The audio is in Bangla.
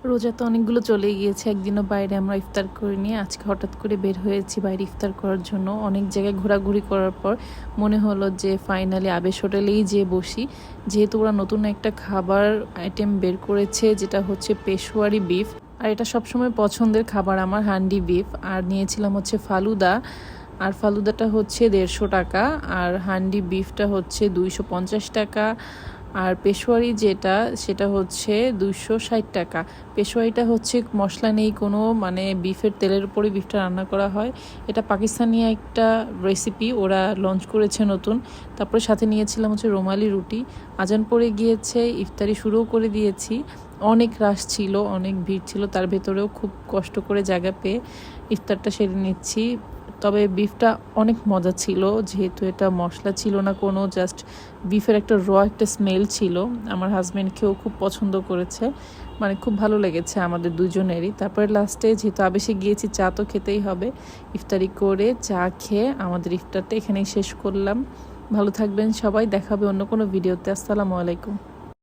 রোজা তো অনেকগুলো চলে গিয়েছে, একদিনও বাইরে আমরা ইফতার করিনি। আজকে হঠাৎ করে বের হয়েছি বাইরে ইফতার করার জন্য। অনেক জায়গায় ঘোরাঘুরি করার পর মনে হলো যে ফাইনালি আবেশ হোটেলেই যেয়ে বসি, যেহেতু ওরা নতুন একটা খাবার আইটেম বের করেছে যেটা হচ্ছে পেশোয়ারি বিফ। আর এটা সবসময় পছন্দের খাবার আমার, হান্ডি বিফ। আর নিয়েছিলাম হচ্ছে ফালুদা, আর ফালুদাটা হচ্ছে 150 টাকা, আর হান্ডি বিফটা হচ্ছে 250 টাকা। আর পেশোয়ারি যেটা সেটা হচ্ছে 260 টাকা। পেশোয়ারিটা হচ্ছে মশলা নেই কোনো, মানে বিফের তেলের উপরে বিফটা রান্না করা হয়। এটা পাকিস্তানি একটা রেসিপি, ওরা লঞ্চ করেছে নতুন। তারপরে সাথে নিয়েছিলাম হচ্ছে রুমালি রুটি। আজান পড়ে গিয়েছে, ইফতারি শুরুও করে দিয়েছি। অনেক রাশ ছিল, অনেক ভিড় ছিল, তার ভেতরেও খুব কষ্ট করে জায়গা পেয়ে ইফতারটা সেরে নিচ্ছি। তবে বিফটা অনেক মজা ছিল, যেহেতু এটা মশলা ছিল না কোনো, জাস্ট বিফের একটা একটা স্মেল ছিল। আমার হাজব্যান্ড খেয়েও খুব পছন্দ করেছে, মানে খুব ভালো লেগেছে আমাদের দুজনেরই। তারপরে লাস্টে যেহেতু আবেশে গিয়েছি, চা তো খেতেই হবে। ইফতারি করে চা খেয়ে আমাদের ইফতারটা এখানেই শেষ করলাম। ভালো থাকবেন সবাই, দেখাবে অন্য কোনো ভিডিওতে। আসসালামু আলাইকুম।